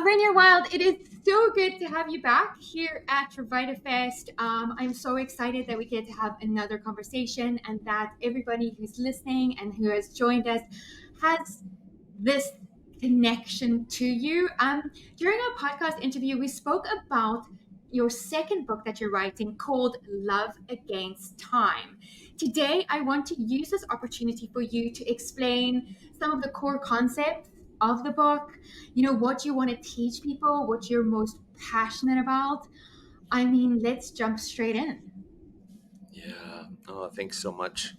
Rainier Wylde, it is so good to have you back here at Trevita Fest. I'm so excited that we get to have another conversation and that everybody who's listening and who has joined us has this connection to you. During our podcast interview, we spoke about your second book that you're writing called Love Against Time. Today, I want to use this opportunity for you to explain some of the core concepts of the book, what you want to teach people, what you're most passionate about. I mean, let's jump straight in. Yeah. Oh, thanks so much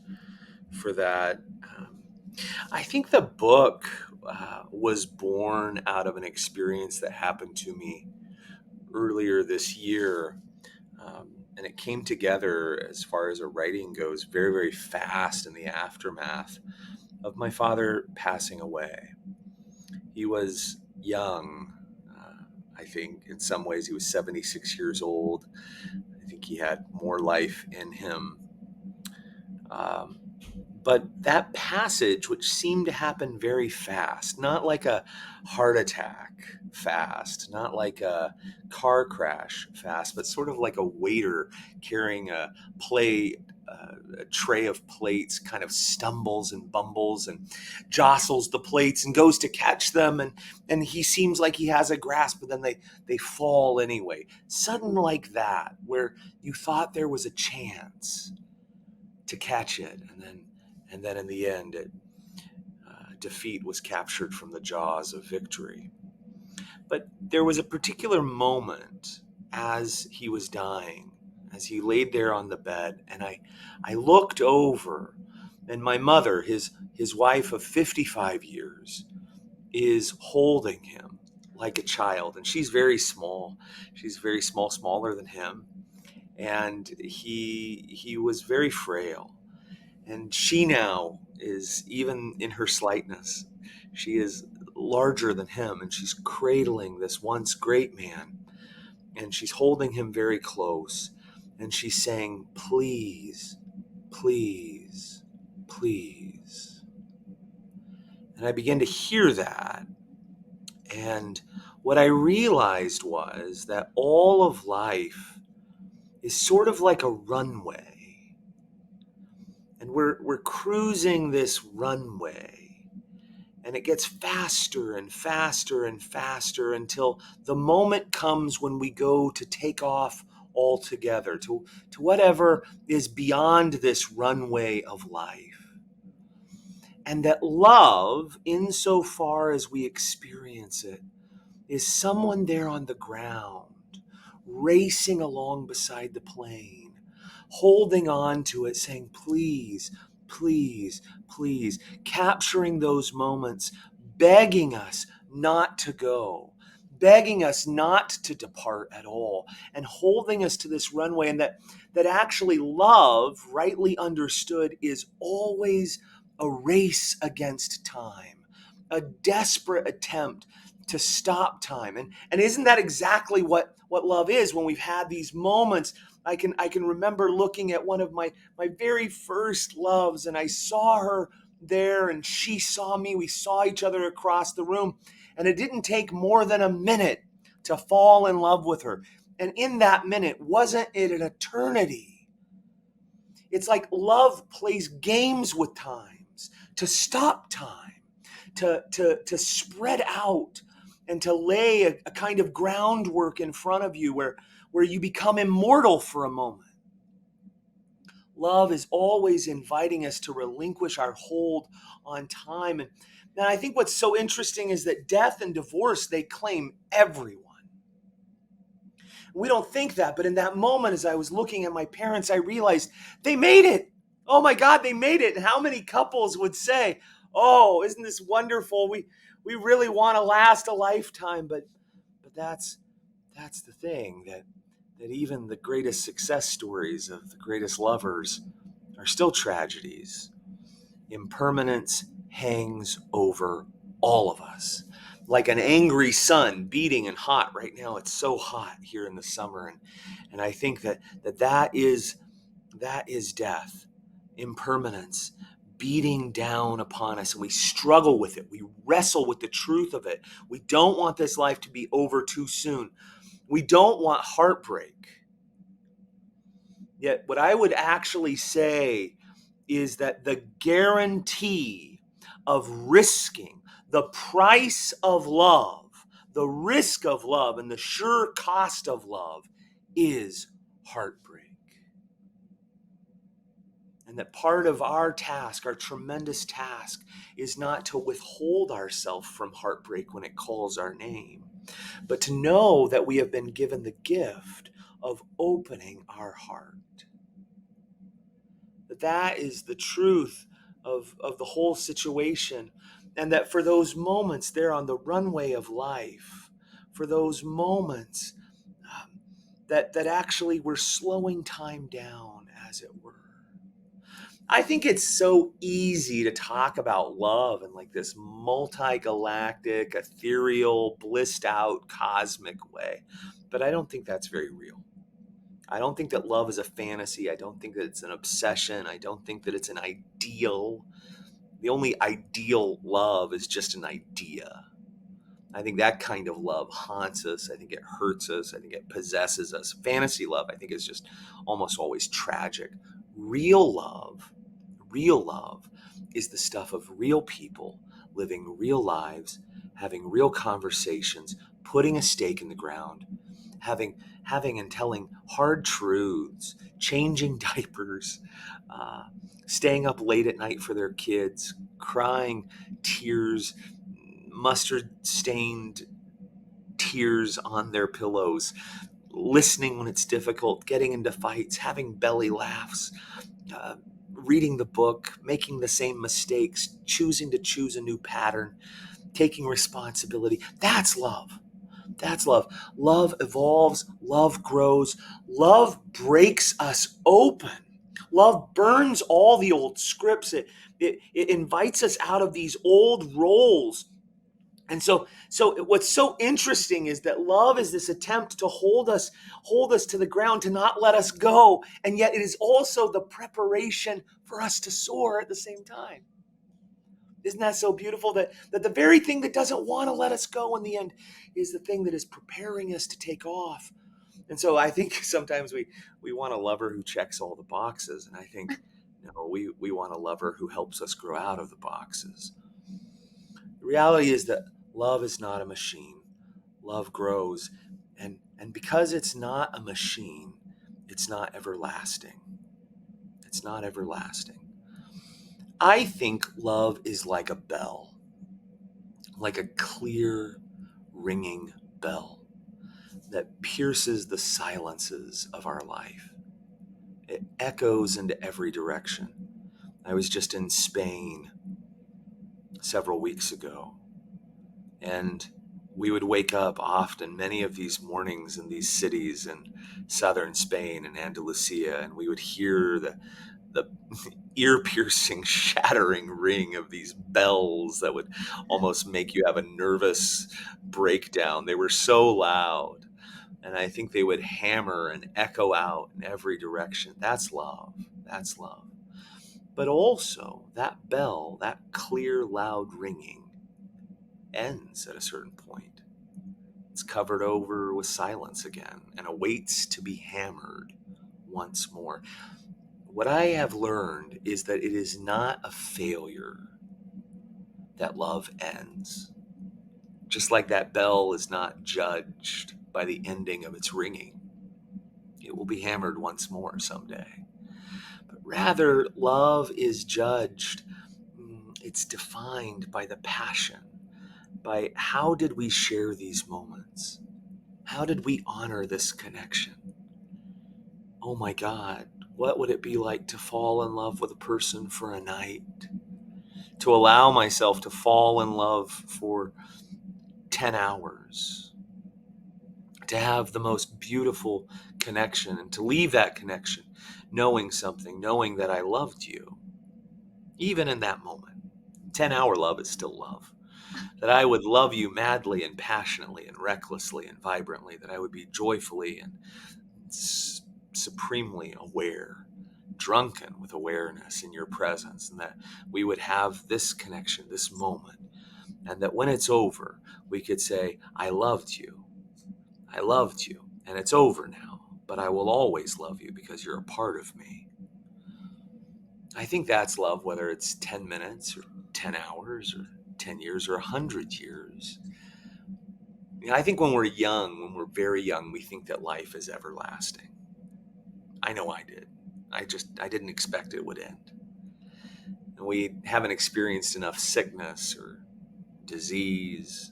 for that. I think the book was born out of an experience that happened to me earlier this year. And it came together, as far as a writing goes, very, very fast in the aftermath of my father passing away. He was young. I think in some ways he was 76 years old. I think he had more life in him. Um, but that passage, which seemed to happen very fast, not like a heart attack fast, not like a car crash fast, but sort of like a waiter carrying a tray of plates, kind of stumbles and bumbles and jostles the plates and goes to catch them, and he seems like he has a grasp, but then they fall anyway. Sudden like that, where you thought there was a chance to catch it, and then in the end, defeat was captured from the jaws of victory. But there was a particular moment as he was dying, as he laid there on the bed, and I looked over, and my mother, his wife of 55 years, is holding him like a child, and she's very small. She's very small, smaller than him, and he was very frail. And she now is, even in her slightness, she is larger than him, and she's cradling this once great man, and she's holding him very close, and she's saying, "Please, please, please." And I began to hear that, and what I realized was that all of life is sort of like a runway. And we're cruising this runway, and it gets faster and faster and faster until the moment comes when we go to take off altogether to whatever is beyond this runway of life. And that love, insofar as we experience it, is someone there on the ground, racing along beside the plane, holding on to it, saying, "Please, please, please," capturing those moments, begging us not to go, begging us not to depart at all, and holding us to this runway. And that actually love, rightly understood, is always a race against time, a desperate attempt to stop time. And isn't that exactly what love is? When we've had these moments, I can remember looking at one of my very first loves, and I saw her there and she saw me. We saw each other across the room, and it didn't take more than a minute to fall in love with her. And in that minute, wasn't it an eternity? It's like love plays games with times to stop time, to spread out, and to lay a kind of groundwork in front of you where you become immortal for a moment. Love is always inviting us to relinquish our hold on time. And I think what's so interesting is that death and divorce, they claim everyone. We don't think that, but in that moment, as I was looking at my parents, I realized they made it. Oh my God, they made it. And how many couples would say, "Oh, isn't this wonderful? We really want to last a lifetime." But that's the thing, that even the greatest success stories of the greatest lovers are still tragedies. Impermanence hangs over all of us like an angry sun, beating and hot. Right now it's so hot here in the summer, and I think that is death, impermanence, beating down upon us, and we struggle with it. We wrestle with the truth of it. We don't want this life to be over too soon. We don't want heartbreak. Yet, what I would actually say is that the guarantee of risking the price of love, the risk of love, and the sure cost of love is heartbreak. And that part of our task, our tremendous task, is not to withhold ourselves from heartbreak when it calls our name, but to know that we have been given the gift of opening our heart. That is the truth of the whole situation. And that for those moments there on the runway of life, for those moments that actually we're slowing time down, as it were. I think it's so easy to talk about love in like this multi-galactic, ethereal, blissed out, cosmic way. But I don't think that's very real. I don't think that love is a fantasy. I don't think that it's an obsession. I don't think that it's an ideal. The only ideal love is just an idea. I think that kind of love haunts us. I think it hurts us. I think it possesses us. Fantasy love, I think, is just almost always tragic. Real love, real love is the stuff of real people living real lives, having real conversations, putting a stake in the ground, having and telling hard truths, changing diapers, uh, staying up late at night for their kids, crying tears, mustard stained tears on their pillows, listening when it's difficult, getting into fights, having belly laughs, reading the book, making the same mistakes, choosing to choose a new pattern, taking responsibility. That's love. That's love. Love evolves, love grows, love breaks us open. Love burns all the old scripts. It invites us out of these old roles. And so what's so interesting is that love is this attempt to hold us to the ground, to not let us go. And yet it is also the preparation for us to soar at the same time. Isn't that so beautiful that the very thing that doesn't want to let us go in the end is the thing that is preparing us to take off? And so I think sometimes we want a lover who checks all the boxes. And I think no, we want a lover who helps us grow out of the boxes. The reality is that love is not a machine. Love grows. And because it's not a machine, it's not everlasting. It's not everlasting. I think love is like a bell, like a clear, ringing bell that pierces the silences of our life. It echoes into every direction. I was just in Spain several weeks ago, and we would wake up often, many of these mornings in these cities in southern Spain and Andalusia, and we would hear the ear-piercing, shattering ring of these bells that would almost make you have a nervous breakdown. They were so loud, and I think they would hammer and echo out in every direction. That's love. That's love. But also, that bell, that clear, loud ringing, ends at a certain point. It's covered over with silence again and awaits to be hammered once more. What I have learned is that it is not a failure that love ends. Just like that bell is not judged by the ending of its ringing, it will be hammered once more someday. But rather, love is judged, it's defined by the passion, by how did we share these moments? How did we honor this connection? Oh my God, what would it be like to fall in love with a person for a night? To allow myself to fall in love for 10 hours? To have the most beautiful connection and to leave that connection knowing something, knowing that I loved you, even in that moment. 10-hour love is still love. That I would love you madly and passionately and recklessly and vibrantly, that I would be joyfully and supremely aware drunken with awareness in your presence, and that we would have this connection, this moment, and that when it's over, we could say, I loved you. I loved you, and it's over now, but I will always love you because you're a part of me. I think that's love, whether it's 10 minutes or 10 hours or 10 years or 100 years. I think when we're young, when we're very young, we think that life is everlasting. I know I did. I didn't expect it would end. And we haven't experienced enough sickness or disease.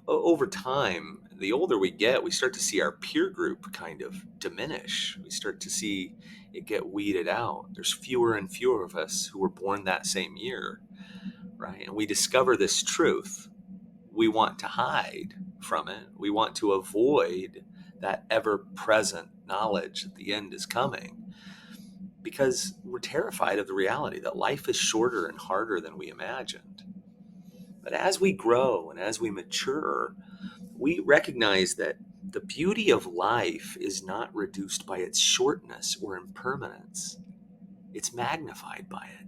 Over time, the older we get, we start to see our peer group kind of diminish. We start to see it get weeded out. There's fewer and fewer of us who were born that same year, right? And we discover this truth. We want to hide from it. We want to avoid that ever present knowledge that the end is coming because we're terrified of the reality that life is shorter and harder than we imagined. But as we grow and as we mature, we recognize that the beauty of life is not reduced by its shortness or impermanence, it's magnified by it.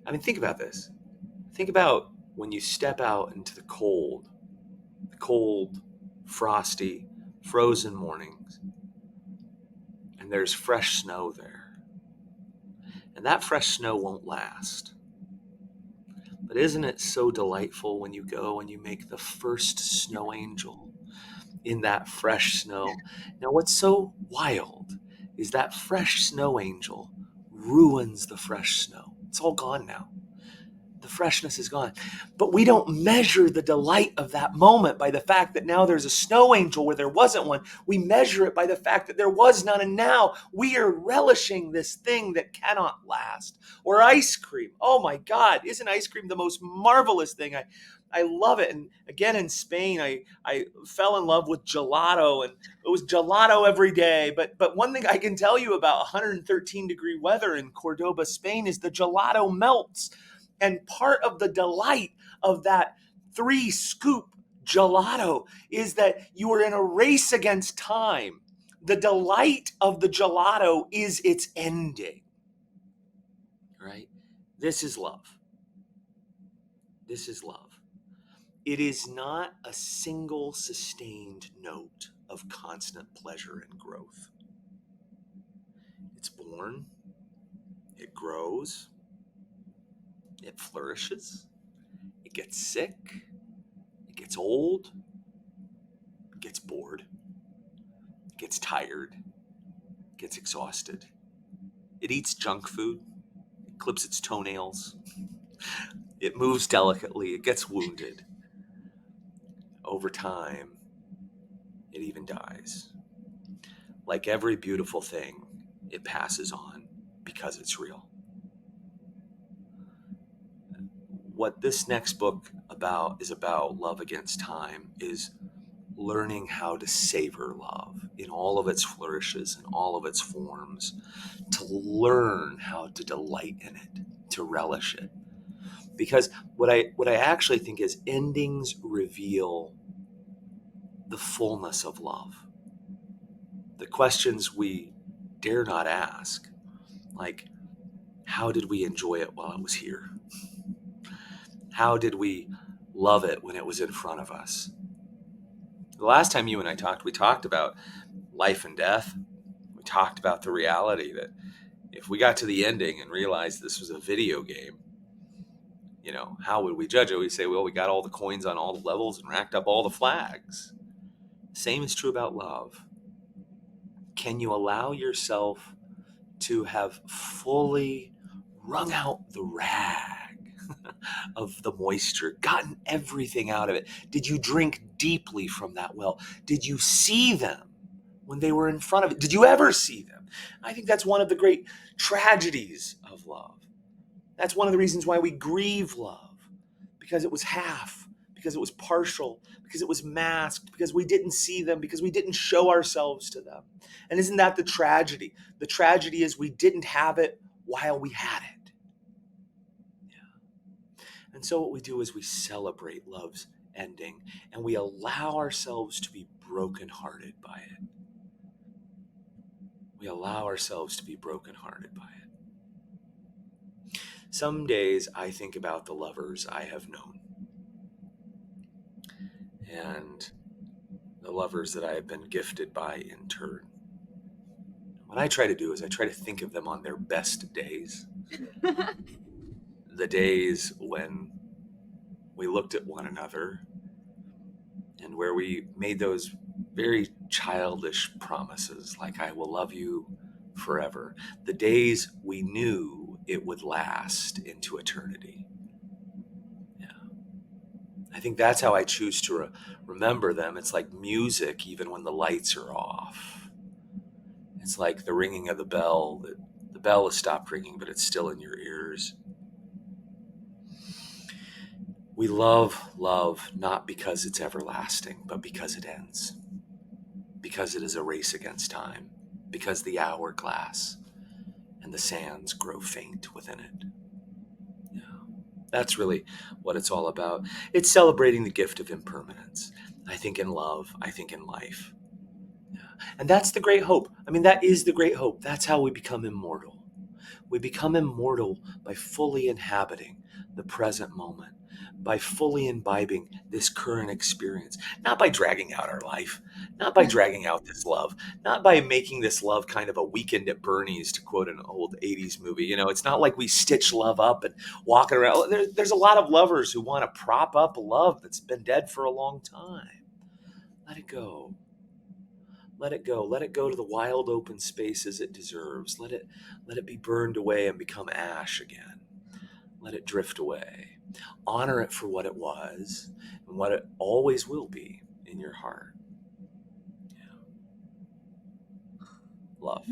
I mean, think about this. Think about when you step out into the cold, frosty, frozen mornings, and there's fresh snow there. And that fresh snow won't last. But isn't it so delightful when you go and you make the first snow angel in that fresh snow? Now, what's so wild is that fresh snow angel ruins the fresh snow. It's all gone now. The freshness is gone. But we don't measure the delight of that moment by the fact that now there's a snow angel where there wasn't one. We measure it by the fact that there was none, and now we are relishing this thing that cannot last. Or ice cream. Oh my God, isn't ice cream the most marvelous thing? I love it. And again, in Spain, I fell in love with gelato, and it was gelato every day. But one thing I can tell you about 113-degree weather in Cordoba, Spain, is the gelato melts. And part of the delight of that 3-scoop gelato is that you are in a race against time. The delight of the gelato is its ending, right? This is love. This is love. It is not a single sustained note of constant pleasure and growth. It's born, it grows, it flourishes, it gets sick, it gets old, it gets bored, it gets tired, it gets exhausted. It eats junk food, it clips its toenails, it moves delicately, it gets wounded. Over time, it even dies. Like every beautiful thing, it passes on because it's real. What this next book is about love against time is learning how to savor love in all of its flourishes and all of its forms, to learn how to delight in it, to relish it. Because what I actually think is endings reveal the fullness of love. The questions we dare not ask, like, how did we enjoy it while it was here? How did we love it when it was in front of us? The last time you and I talked, we talked about life and death. We talked about the reality that if we got to the ending and realized this was a video game, how would we judge it? We'd say, well, we got all the coins on all the levels and racked up all the flags. Same is true about love. Can you allow yourself to have fully wrung out the rag of the moisture, gotten everything out of it? Did you drink deeply from that well? Did you see them when they were in front of it? Did you ever see them? I think that's one of the great tragedies of love. That's one of the reasons why we grieve love, because it was half, because it was partial, because it was masked, because we didn't see them, because we didn't show ourselves to them. And isn't that the tragedy? The tragedy is we didn't have it while we had it. Yeah. And so what we do is we celebrate love's ending, and we allow ourselves to be brokenhearted by it. We allow ourselves to be brokenhearted by it. Some days I think about the lovers I have known and the lovers that I have been gifted by in turn. What I try to do is I try to think of them on their best days, the days when we looked at one another and where we made those very childish promises like, I will love you forever. The days we knew it would last into eternity. Yeah. I think that's how I choose to remember them. It's like music, even when the lights are off. It's like the ringing of the bell. The bell has stopped ringing, but it's still in your ears. We love not because it's everlasting, but because it ends. Because it is a race against time. Because the hourglass and the sands grow faint within it. Yeah. That's really what it's all about. It's celebrating the gift of impermanence. I think in love, I think in life. Yeah. And that's the great hope. I mean, that is the great hope. That's how we become immortal. We become immortal by fully inhabiting the present moment, by fully imbibing this current experience, not by dragging out our life, not by dragging out this love, not by making this love kind of a weekend at Bernie's, to quote an old 80s movie. It's not like we stitch love up and walking around. There's a lot of lovers who want to prop up a love that's been dead for a long time. Let it go. Let it go. Let it go to the wild open spaces it deserves. Let it be burned away and become ash again. Let it drift away. Honor it for what it was and what it always will be in your heart. Yeah. Love.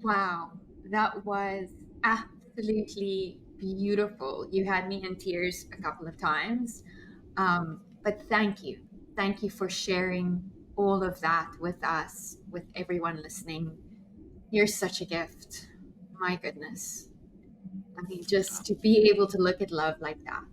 Wow, that was absolutely beautiful. You had me in tears a couple of times. But thank you. Thank you for sharing all of that with us, with everyone listening. You're such a gift. My goodness. I mean, just to be able to look at love like that.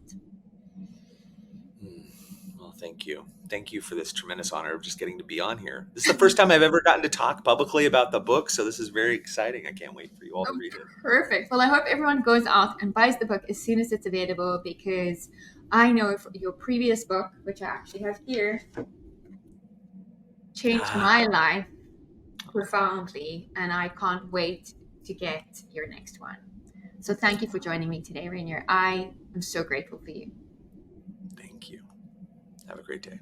Hmm. Well, thank you. Thank you for this tremendous honor of just getting to be on here. This is the first time I've ever gotten to talk publicly about the book, so this is very exciting. I can't wait for you all to Oh, read it. perfect. Well, I hope everyone goes out and buys the book as soon as it's available, because I know if your previous book, which I actually have here, changed Ah, my life profoundly, and I can't wait to get your next one. So thank you for joining me today, Rainier. I am so grateful for you. thank you. Have a great day.